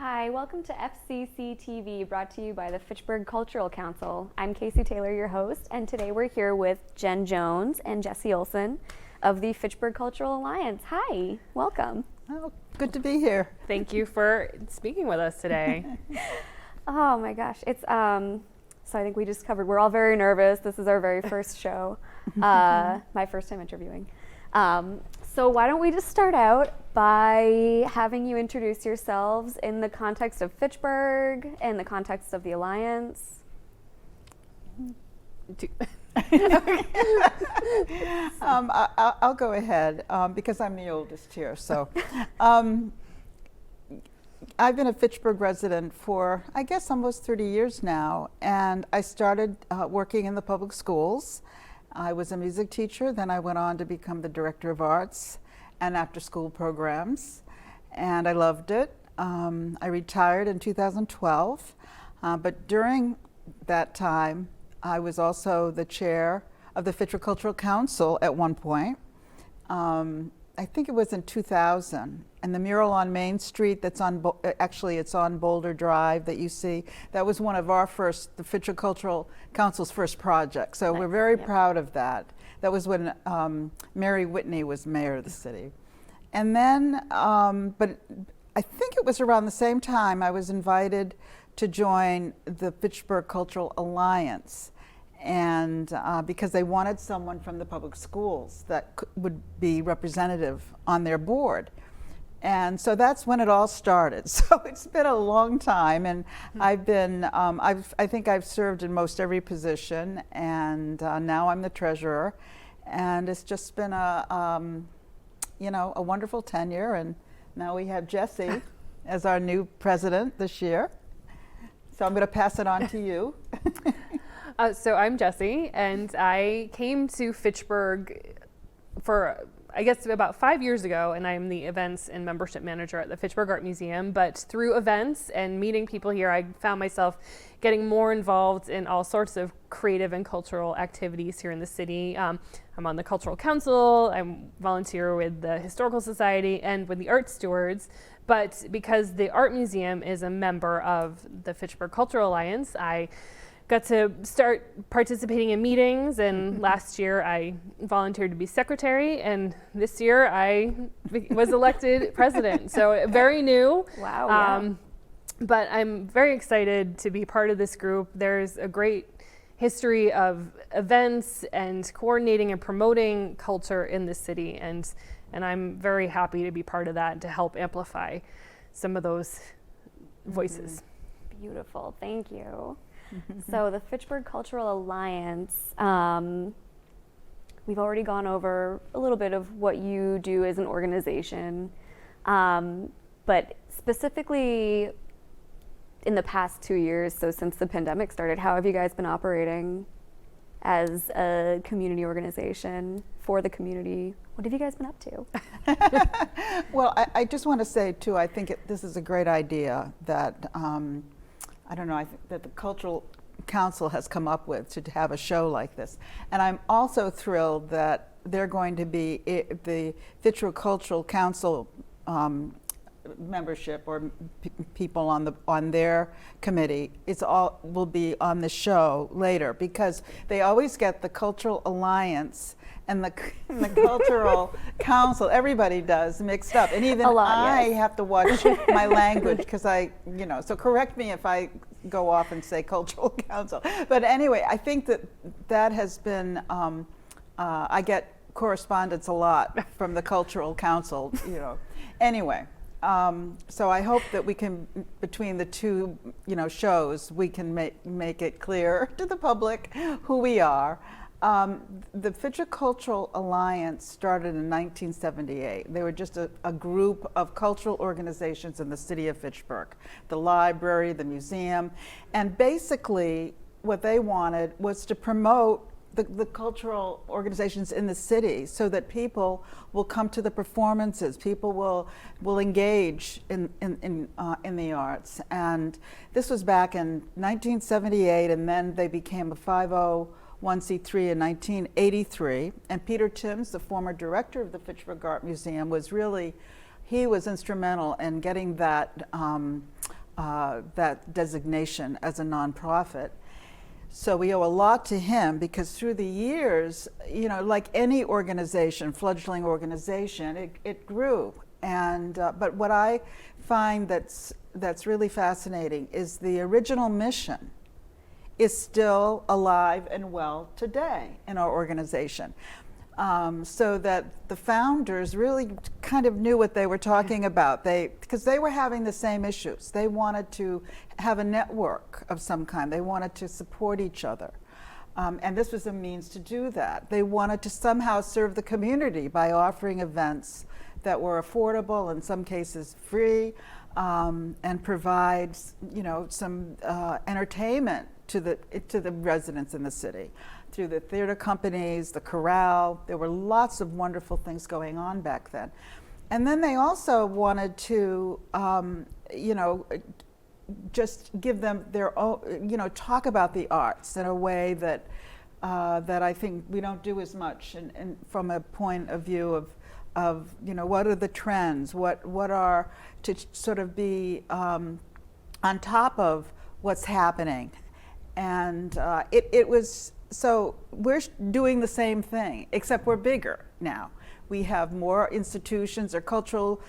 Hi, welcome to FCC TV, brought to you by the Fitchburg Cultural Council. I'm Casey Taylor, your host, and today we're here with Jen Jones and Jessie Olson of the Fitchburg Cultural Alliance. Hi, welcome. Oh, good to be here. Thank you for speaking with us today. Oh my gosh, it's so I think we just covered, we're all very nervous. This is our very first show, my first time interviewing. So why don't we just start out by having you introduce yourselves in the context of Fitchburg, in the context of the Alliance. I'll go ahead because I'm the oldest here. So I've been a Fitchburg resident for, I guess, almost 30 years now. And I started working in the public schools. I was a music teacher, then I went on to become the director of arts and after-school programs, and I loved it. I retired in 2012, but during that time, I was also the chair of the Fitchburg Cultural Council at one point. I think it was in 2000, and the mural on Main Street that's on, actually it's on Boulder Drive that you see, that was one of our first, the Fitchburg Cultural Council's first project. So we're very proud of that. That was when Mary Whitney was mayor of the city. And then, but I think it was around the same time I was invited to join the Fitchburg Cultural Alliance. And because they wanted someone from the public schools that would be representative on their board. And so that's when it all started. So it's been a long time, and I've been, I think I've served in most every position, and now I'm the treasurer. And it's just been a, you know, a wonderful tenure, and now we have Jessie as our new president this year. So I'm going to pass it on to you. So I'm Jessie, and I came to Fitchburg for, I guess, about 5 years ago, and I'm the events and membership manager at the Fitchburg Art Museum. But through events and meeting people here, I found myself getting more involved in all sorts of creative and cultural activities here in the city. I'm on the Cultural Council, I volunteer with the Historical Society and with the Art Stewards. But because the Art Museum is a member of the Fitchburg Cultural Alliance, I got to start participating in meetings, and last year I volunteered to be secretary, and this year I was elected president. So very new. Wow. Yeah. But I'm very excited to be part of this group. There's a great history of events and coordinating and promoting culture in the city, and I'm very happy to be part of that and to help amplify some of those voices. Beautiful, thank you. So the Fitchburg Cultural Alliance, we've already gone over a little bit of what you do as an organization, but specifically in the past 2 years, so since the pandemic started, how have you guys been operating as a community organization for the community? What have you guys been up to? Well, I just want to say too, I think this is a great idea that I don't know, I think that the Cultural Council has come up with to have a show like this. And I'm also thrilled that they're going to be, the Fitchburg Cultural Council membership or people on their committee, will be on the show later, because they always get the Cultural Alliance and the Cultural Council, everybody does, mixed up. And even I have to watch my language because so correct me if I go off and say Cultural Council. But anyway, I think that has been, I get correspondence a lot from the Cultural Council, Anyway, so I hope that we can, between the two, shows, we can make it clear to the public who we are. The Fitchburg Cultural Alliance started in 1978. They were just a group of cultural organizations in the city of Fitchburg, the library, the museum, and basically what they wanted was to promote the cultural organizations in the city so that people will come to the performances, people will engage in the arts. And this was back in 1978, and then they became a 501c3 in 1983. And Peter Timms, the former director of the Fitchburg Art Museum, was instrumental in getting that that designation as a nonprofit. So we owe a lot to him, because through the years, you know, like any organization, fledgling organization, it grew. And but what I find that's really fascinating is the original mission is still alive and well today in our organization. So that the founders really kind of knew what they were talking about. Because they were having the same issues. They wanted to have a network of some kind. They wanted to support each other. And this was a means to do that. They wanted to somehow serve the community by offering events that were affordable, in some cases free, and provide, you know, some entertainment to the residents in the city through the theater companies, the chorale. There were lots of wonderful things going on back then. And then they also wanted to, you know, just give them their own, you know, talk about the arts in a way that that I think we don't do as much, and from a point of view of you know, what are the trends, what are, to sort of be on top of what's happening. And it was, so we're doing the same thing, except we're bigger now. We have more institutions or cultural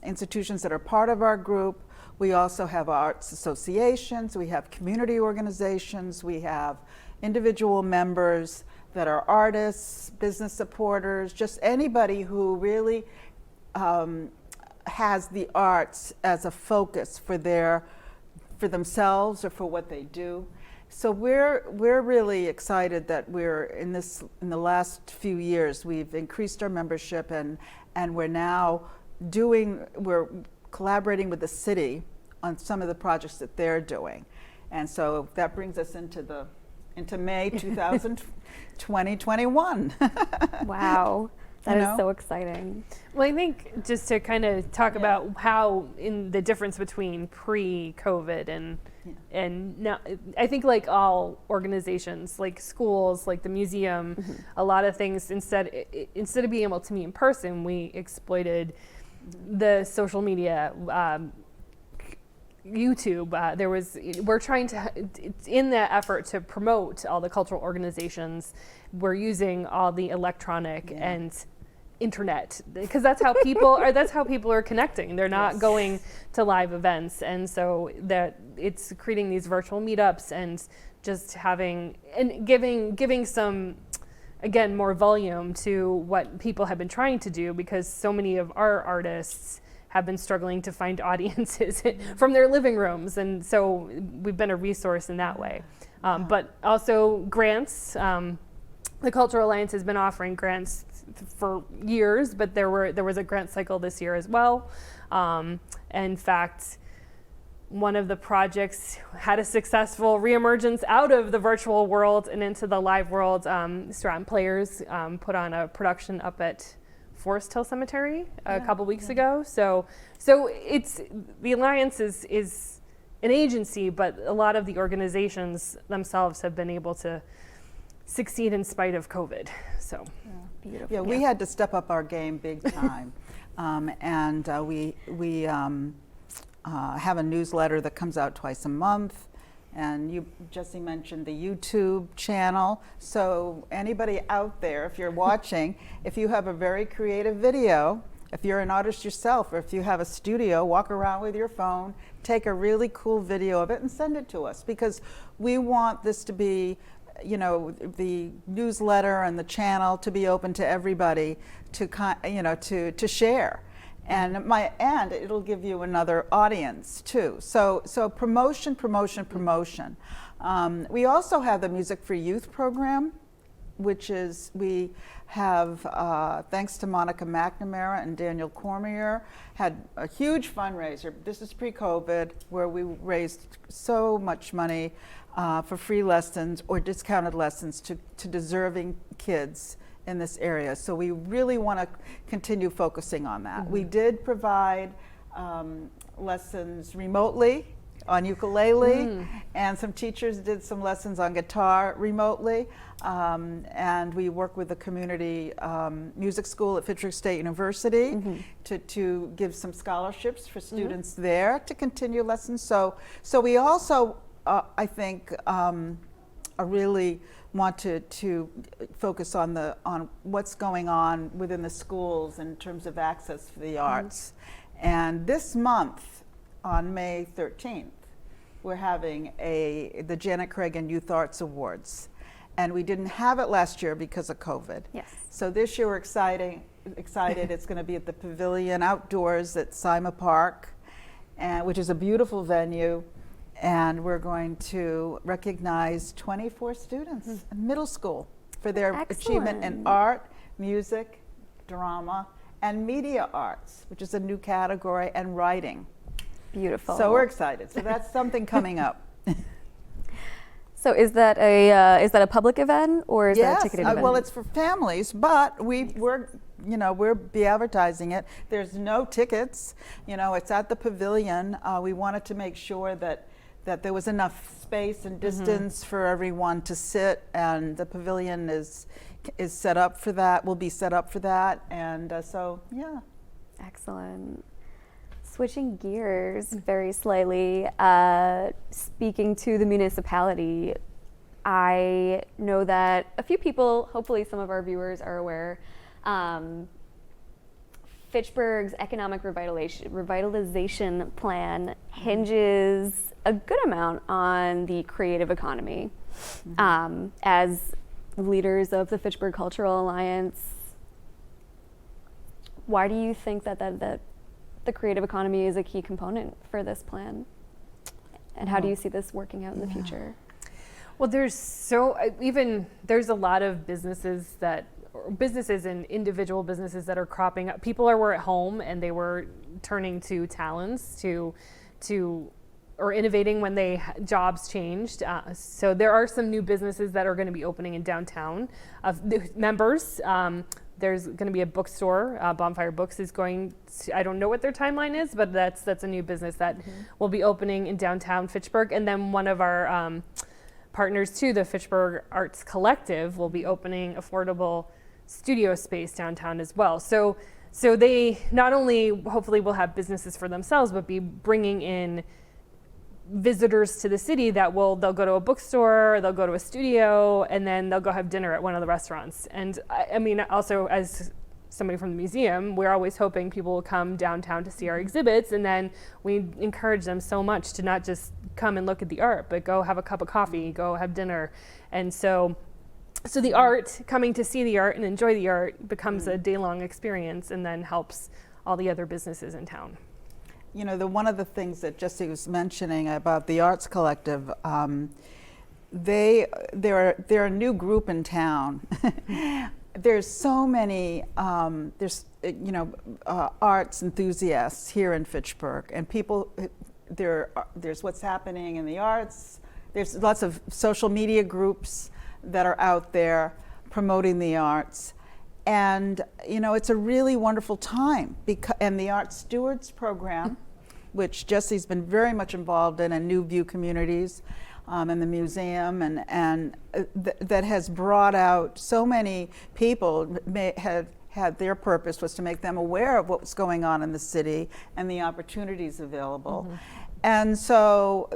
institutions that are part of our group. We also have arts associations, we have community organizations, we have individual members that are artists, business supporters, just anybody who really has the arts as a focus for themselves or for what they do. So we're really excited that we're in the last few years we've increased our membership, and we're now we're collaborating with the city on some of the projects that they're doing. And so that brings us into May 2021. Wow. That is so exciting. Well, I think just to kind of talk about how in the difference between pre-COVID and now, I think like all organizations, like schools, like the museum, a lot of things, instead of being able to meet in person, we exploited the social media, YouTube. We're trying to, in the effort to promote all the cultural organizations, we're using all the electronic and internet, because that's how people are. That's how people are connecting. They're not going to live events, and so that it's creating these virtual meetups and just having and giving some, again, more volume to what people have been trying to do, because so many of our artists have been struggling to find audiences from their living rooms, and so we've been a resource in that way. But also grants. The Cultural Alliance has been offering grants for years, but there was a grant cycle this year as well. In fact, one of the projects had a successful reemergence out of the virtual world and into the live world. Stratton Players put on a production up at Forest Hill Cemetery a couple weeks ago. So it's, the Alliance is an agency, but a lot of the organizations themselves have been able to succeed in spite of COVID. So beautiful. Yeah, we had to step up our game big time, and we have a newsletter that comes out twice a month. And Jessie mentioned the YouTube channel. So anybody out there, if you're watching, if you have a very creative video, if you're an artist yourself, or if you have a studio, walk around with your phone, take a really cool video of it and send it to us, because we want this to be, you know, the newsletter and the channel to be open to everybody to share. And it'll give you another audience too. So promotion. We also have the Music for Youth program, which is, we have, thanks to Monica McNamara and Daniel Cormier, had a huge fundraiser. This is pre-COVID, where we raised so much money for free lessons or discounted lessons to deserving kids in this area. So we really want to continue focusing on that. We did provide lessons remotely on ukulele, and some teachers did some lessons on guitar remotely. And we work with the community music school at Fitchburg State University to give some scholarships for students there to continue lessons. So we also, I think, really want to focus on what's going on within the schools in terms of access for the arts. And this month, on May 13th, we're having the Janet Cragin Youth Arts Awards. And we didn't have it last year because of COVID. Yes. So this year we're excited. It's going to be at the Pavilion outdoors at Sima Park, which is a beautiful venue. And we're going to recognize 24 students in middle school for their achievement in art, music, drama, and media arts, which is a new category, and writing. Beautiful. So we're excited. So that's something coming up. So is that a public event, or is that a ticketed event? Well, it's for families, but we'll be advertising it. There's no tickets. It's at the Pavilion. We wanted to make sure that there was enough space and distance for everyone to sit, and the Pavilion is set up for that. Will be set up for that, and so yeah. Excellent. Switching gears very slightly, speaking to the municipality, I know that a few people, hopefully some of our viewers are aware, Fitchburg's economic revitalization plan hinges a good amount on the creative economy. As leaders of the Fitchburg Cultural Alliance, why do you think that the creative economy is a key component for this plan? And how do you see this working out in the future? Well, there's a lot of businesses and individual businesses that are cropping up. People were at home and they were turning to talents or innovating when jobs changed. So there are some new businesses that are going to be opening in downtown of members. There's going to be a bookstore. Bonfire Books is going to, I don't know what their timeline is, but that's a new business that will be opening in downtown Fitchburg. And then one of our partners too, the Fitchburg Arts Collective, will be opening affordable studio space downtown as well. So they not only hopefully will have businesses for themselves, but be bringing in visitors to the city they'll go to a bookstore, they'll go to a studio, and then they'll go have dinner at one of the restaurants. And I mean, also as somebody from the museum, we're always hoping people will come downtown to see our exhibits, and then we encourage them so much to not just come and look at the art, but go have a cup of coffee, go have dinner. And so the art, coming to see the art and enjoy the art, becomes a day-long experience, and then helps all the other businesses in town. One of the things that Jessie was mentioning about the Arts Collective, they're a new group in town. There's so many arts enthusiasts here in Fitchburg, and people. There's what's happening in the arts. There's lots of social media groups that are out there promoting the arts. And it's a really wonderful time, and the Art Stewards program, which Jessie's been very much involved in Newvue communities, and the museum, and that has brought out so many people. Had their purpose was to make them aware of what's going on in the city and the opportunities available. And so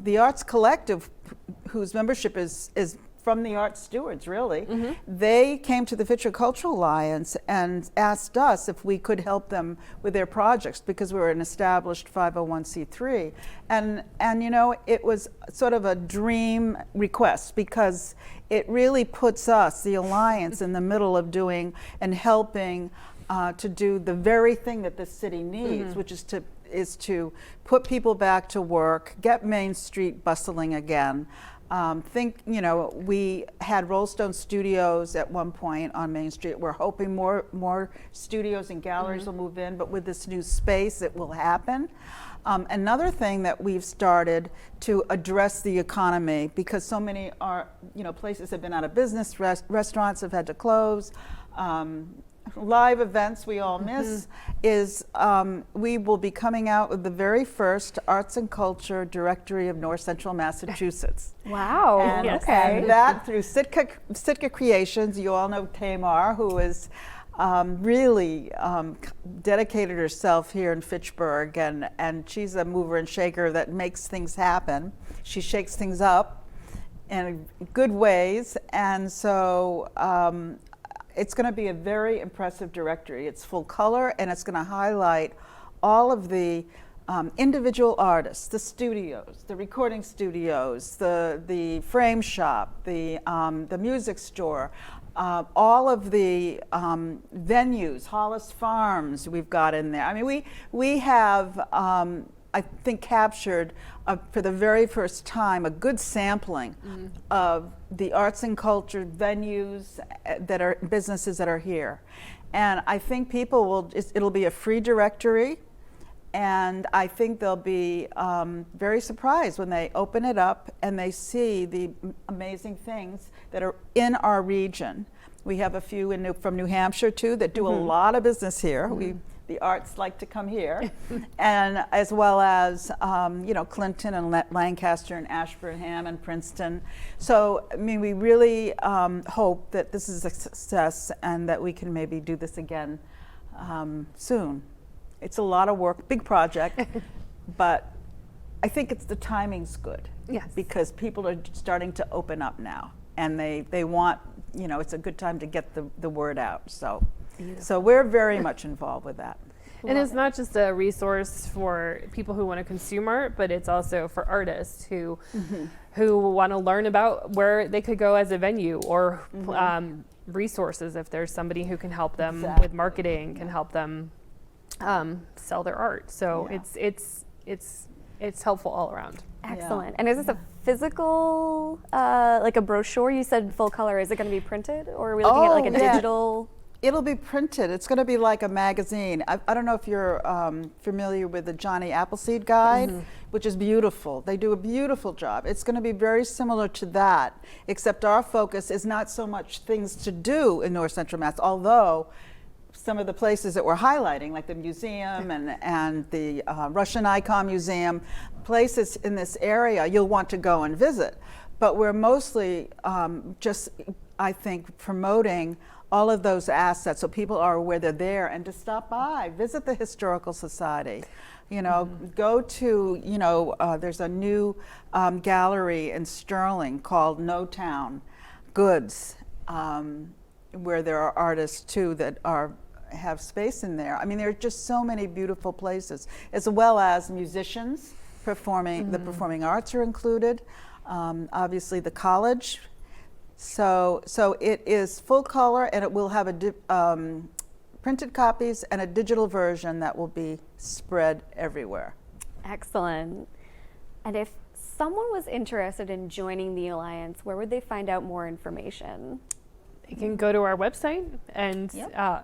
the Arts Collective, whose membership is from the Art Stewards, really. They came to the Fitchburg Cultural Alliance and asked us if we could help them with their projects, because we were an established 501c3. And it was sort of a dream request, because it really puts us, the Alliance, in the middle of doing and helping to do the very thing that the city needs, which is to put people back to work, get Main Street bustling again. We had Rollstone Studios at one point on Main Street. We're hoping more studios and galleries will move in, but with this new space, it will happen. Another thing that we've started to address the economy, because so many places have been out of business, restaurants have had to close, live events we all miss is we will be coming out with the very first Arts and Culture Directory of North Central Massachusetts. Wow. And, Okay. and that through Sitka Creations. You all know Tamar, who is really dedicated herself here in Fitchburg, and she's a mover and shaker that makes things happen. She shakes things up in good ways, and so it's going to be a very impressive directory. It's full color, and it's going to highlight all of the individual artists, the studios, the recording studios, the frame shop, the music store, all of the venues, Hollis Farms we've got in there. I mean, we have, I think, captured for the very first time a good sampling of the arts and culture venues that are businesses that are here. And I think people will, it'll be a free directory. And I think they'll be very surprised when they open it up and they see the amazing things that are in our region. We have a few from New Hampshire too that do a lot of business here. The arts like to come here, and as well as Clinton and Lancaster and Ashburnham and Princeton. So I mean, we really hope that this is a success and that we can maybe do this again soon. It's a lot of work, big project, but I think the timing's good. Yes. Because people are starting to open up now, and they want, it's a good time to get the word out. So we're very much involved with that. And it's not just a resource for people who want to consume art, but it's also for artists who want to learn about where they could go as a venue, or resources if there's somebody who can help them with marketing, can help them sell their art. So it's helpful all around. Excellent. Yeah. And is this a physical, like a brochure? You said full color. Is it going to be printed, or are we looking at like a digital? It'll be printed. It's going to be like a magazine. I don't know if you're familiar with the Johnny Appleseed Guide, which is beautiful. They do a beautiful job. It's going to be very similar to that, except our focus is not so much things to do in North Central Mass, although some of the places that we're highlighting, like the museum and the Russian Icon Museum, places in this area you'll want to go and visit. But we're mostly just, I think, promoting all of those assets so people are aware they're there, and to stop by, visit the Historical Society. Go to, there's a new gallery in Sterling called No Town Goods, where there are artists too that have space in there. I mean, there are just so many beautiful places, as well as musicians performing. The performing arts are included. Obviously, the college. So it is full color, and it will have printed copies and a digital version that will be spread everywhere. Excellent. And if someone was interested in joining the Alliance, where would they find out more information? They can go to our website, and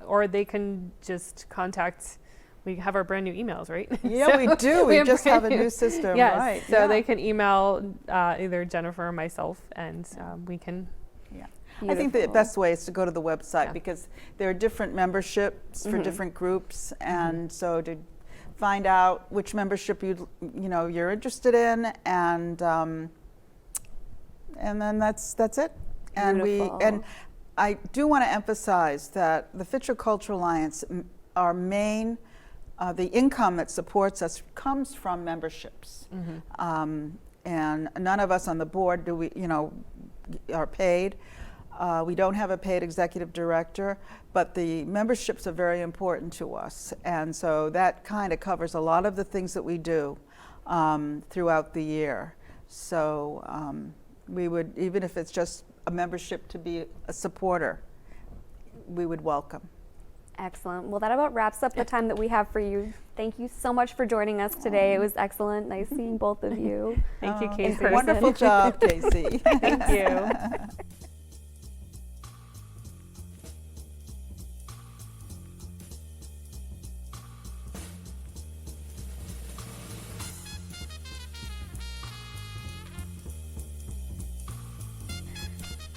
or they can just contact. We have our brand new emails, right? Yeah, we do. We just have a new system, yes. right? So they can email either Jennifer or myself, and we can. Yeah. I think the best way is to go to the website, because there are different memberships for different groups, and so to find out which membership you're interested in, and then that's it. Beautiful. And I do want to emphasize that the Fitchburg Cultural Alliance, our main, the income that supports us comes from memberships, and none of us on the board are paid. We don't have a paid executive director, but the memberships are very important to us, and so that kind of covers a lot of the things that we do throughout the year. So we would, even if it's just a membership to be a supporter, we would welcome. Excellent. Well, that about wraps up the time that we have for you. Thank you so much for joining us today. It was excellent. Nice seeing both of you. Thank you, Casey. Wonderful job, Casey. Thank you.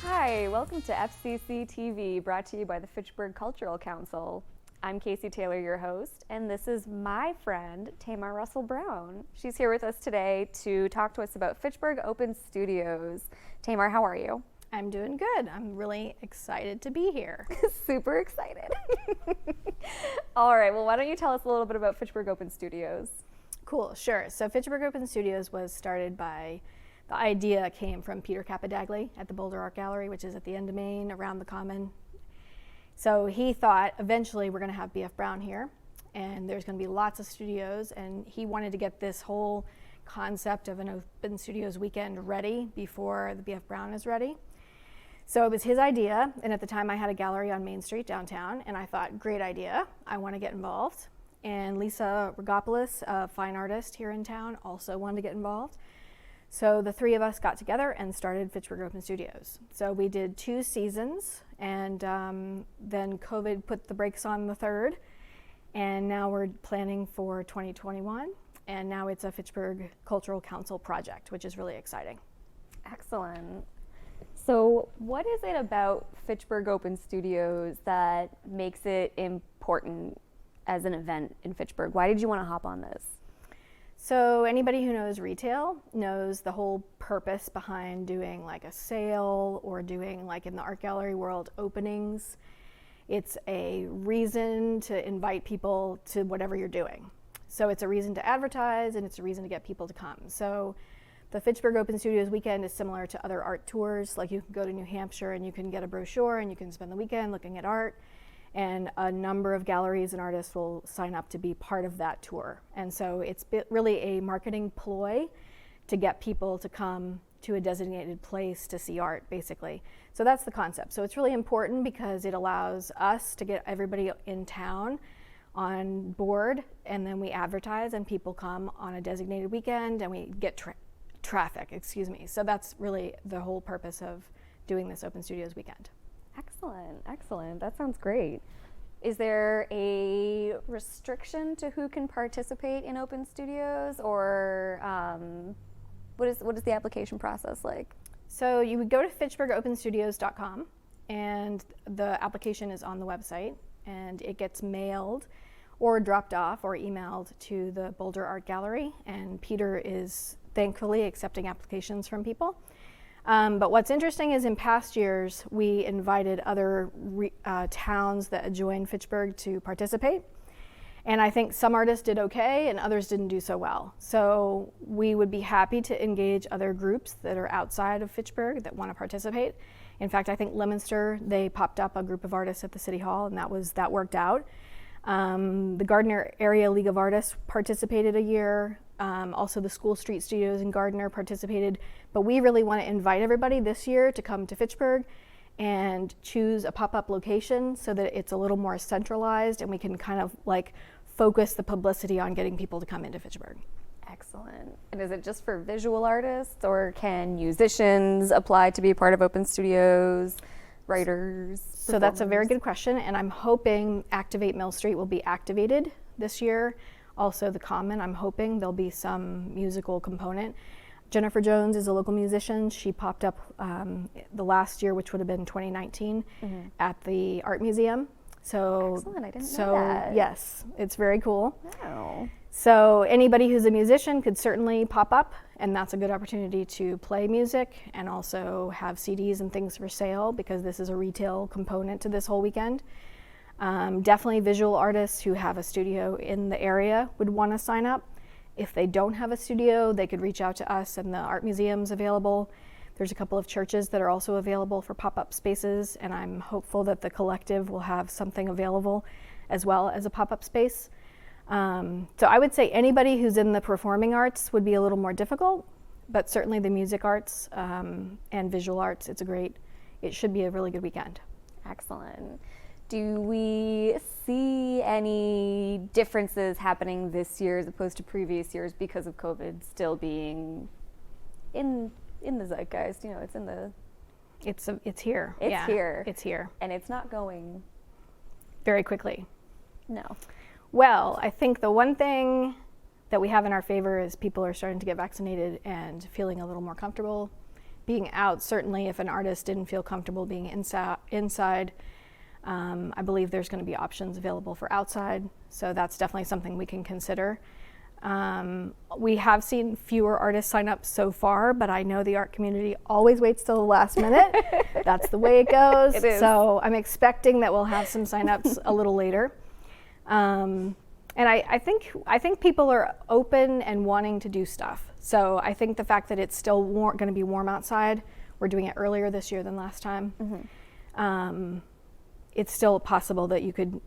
Hi. Hi, welcome to FCC TV, brought to you by the Fitchburg Cultural Council. I'm Casey Taylor, your host, and this is my friend, Tamar Russell Brown. She's here with us today to talk to us about Fitchburg Open Studios. Tamar, how are you? I'm doing good. I'm really excited to be here. Super excited. All right, well, why don't you tell us a little bit about Fitchburg Open Studios? Cool, sure. So Fitchburg Open Studios was started by, the idea came from Peter Capadagli at the Boulder Art Gallery, which is at the end of Main, around the Common. So he thought eventually we're going to have BF Brown here, and there's going to be lots of studios, and he wanted to get this whole concept of an Open Studios weekend ready before the BF Brown is ready. So it was his idea, and at the time I had a gallery on Main Street downtown, and I thought, great idea, I want to get involved. And Lisa Rogopoulos, a fine artist here in town, also wanted to get involved. So the three of us got together and started Fitchburg Open Studios. So we did 2 seasons, and then COVID put the brakes on the third, and now we're planning for 2021, and now it's a Fitchburg Cultural Council project, which is really exciting. Excellent. So what is it about Fitchburg Open Studios that makes it important as an event in Fitchburg? Why did you want to hop on this? So anybody who knows retail knows the whole purpose behind doing like a sale or doing, like in the art gallery world, openings. It's a reason to invite people to whatever you're doing. So it's a reason to advertise, and it's a reason to get people to come. So the Fitchburg Open Studios weekend is similar to other art tours. Like you can go to New Hampshire and you can get a brochure and you can spend the weekend looking at art, and a number of galleries and artists will sign up to be part of that tour. And so it's really a marketing ploy to get people to come to a designated place to see art, basically. So that's the concept. So it's really important because it allows us to get everybody in town on board, and then we advertise and people come on a designated weekend and we get traffic, excuse me. So that's really the whole purpose of doing this Open Studios weekend. Excellent, excellent. That sounds great. Is there a restriction to who can participate in Open Studios, or what is the application process like? So you would go to fitchburgopenstudios.com, and the application is on the website, and it gets mailed or dropped off or emailed to the Boulder Art Gallery, and Peter is thankfully accepting applications from people. But what's interesting is in past years, we invited other towns that adjoin Fitchburg to participate. And I think some artists did okay and others didn't do so well. So we would be happy to engage other groups that are outside of Fitchburg that want to participate. In fact, I think Leominster, they popped up a group of artists at the City Hall, and that worked out. The Gardner Area League of Artists participated a year. Also the School Street Studios in Gardner participated, but we really want to invite everybody this year to come to Fitchburg and choose a pop-up location so that it's a little more centralized and we can kind of like focus the publicity on getting people to come into Fitchburg. Excellent. And is it just for visual artists, or can musicians apply to be part of Open Studios, writers? So that's a very good question, and I'm hoping Activate Mill Street will be activated this year. Also the Common, I'm hoping there'll be some musical component. Jennifer Jones is a local musician. She popped up the last year, which would have been 2019, at the Art Museum. So, excellent, I didn't know that. Yes, it's very cool. Wow. So anybody who's a musician could certainly pop up, and that's a good opportunity to play music and also have CDs and things for sale, because this is a retail component to this whole weekend. Definitely visual artists who have a studio in the area would want to sign up. If they don't have a studio, they could reach out to us, and the art museum's available. There's a couple of churches that are also available for pop-up spaces, and I'm hopeful that the collective will have something available as well as a pop-up space. So I would say anybody who's in the performing arts would be a little more difficult, but certainly the music arts and visual arts, it should be a really good weekend. Excellent. Do we see any differences happening this year as opposed to previous years because of COVID still being in the zeitgeist? You know, it's in the... It's here. It's here. It's here. And it's not going... very quickly. No. Well, I think the one thing that we have in our favor is people are starting to get vaccinated and feeling a little more comfortable being out. Certainly if an artist didn't feel comfortable being inside, I believe there's going to be options available for outside. So that's definitely something we can consider. We have seen fewer artists sign up so far, but I know the art community always waits till the last minute. That's the way it goes. It is. So I'm expecting that we'll have some signups a little later. And I think people are open and wanting to do stuff. So I think the fact that it's still going to be warm outside, we're doing it earlier this year than last time. It's still possible that you could,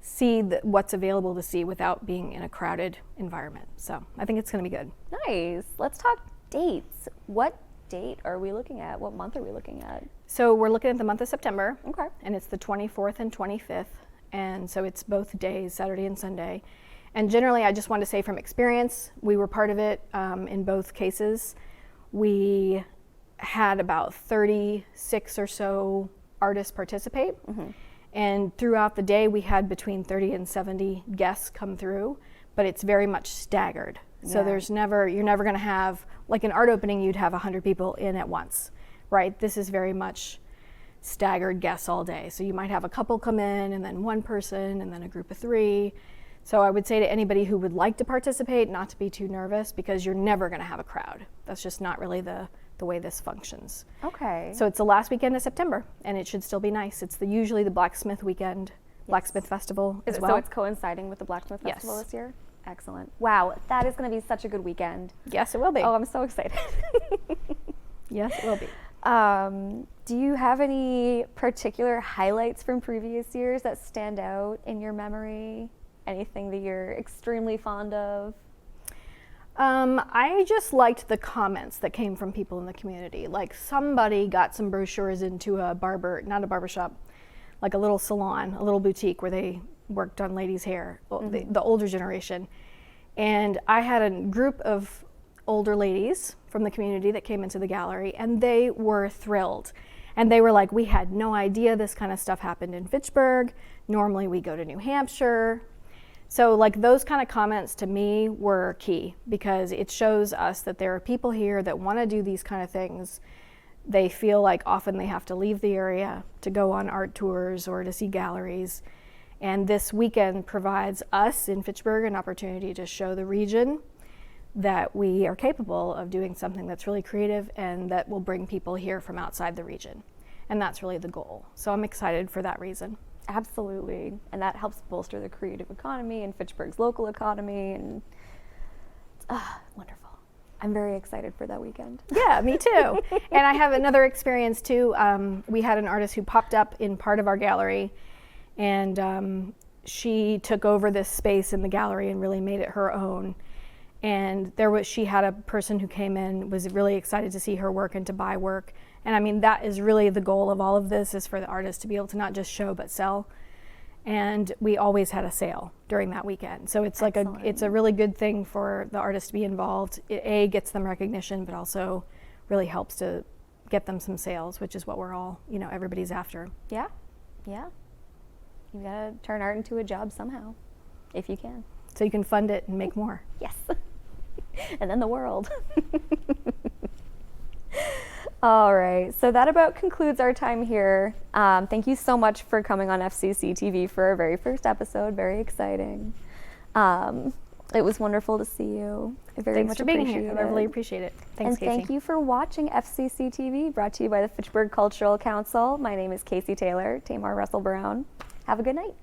see what's available to see without being in a crowded environment. So I think it's going to be good. Nice. Let's talk dates. What date are we looking at? What month are we looking at? So we're looking at the month of September. Okay. And it's the 24th and 25th. And so it's both days, Saturday and Sunday. And generally, I just want to say from experience, we were part of it in both cases. We had about 36 or so artists participate. And throughout the day, we had between 30 and 70 guests come through, but it's very much staggered. So you're never going to have, like an art opening, you'd have 100 people in at once, right? This is very much staggered guests all day. So you might have a couple come in and then one person and then a group of 3. So I would say to anybody who would like to participate not to be too nervous, because you're never going to have a crowd. That's just not really the way this functions. Okay. So it's the last weekend of September, and it should still be nice. It's usually the Blacksmith weekend, Blacksmith Festival as well. So it's coinciding with the Blacksmith Festival Yes. this year? Excellent. Wow, that is going to be such a good weekend. Yes, it will be. Oh, I'm so excited. Yes, it will be. Do you have any particular highlights from previous years that stand out in your memory? Anything that you're extremely fond of? I just liked the comments that came from people in the community. Like somebody got some brochures into not a barber shop, like a little salon, a little boutique where they worked on ladies' hair, the older generation. And I had a group of older ladies from the community that came into the gallery, and they were thrilled. And they were like, we had no idea this kind of stuff happened in Fitchburg. Normally we go to New Hampshire. So like those kind of comments to me were key, because it shows us that there are people here that want to do these kind of things. They feel like often they have to leave the area to go on art tours or to see galleries. And this weekend provides us in Fitchburg an opportunity to show the region that we are capable of doing something that's really creative and that will bring people here from outside the region. And that's really the goal. So I'm excited for that reason. Absolutely. And that helps bolster the creative economy and Fitchburg's local economy. And wonderful. I'm very excited for that weekend. Yeah, me too. And I have another experience too. We had an artist who popped up in part of our gallery, and she took over this space in the gallery and really made it her own. And she had a person who came in, was really excited to see her work and to buy work. And I mean, that is really the goal of all of this, is for the artist to be able to not just show, but sell. And we always had a sale during that weekend. So it's like it's a really good thing for the artist to be involved. It gets them recognition, but also really helps to get them some sales, which is what we're all, everybody's after. Yeah. Yeah. You gotta turn art into a job somehow, if you can. So you can fund it and make more. Yes. And then the world. All right, so that about concludes our time here. Thank you so much for coming on FCC TV for our very first episode. Very exciting. It was wonderful to see you. I very Thanks much for being appreciate here. it. I really appreciate it. Thanks, And Casey. thank you for watching FCC TV, brought to you by the Fitchburg Cultural Council. My name is Casey Taylor, Tamar Russell Brown. Have a good night.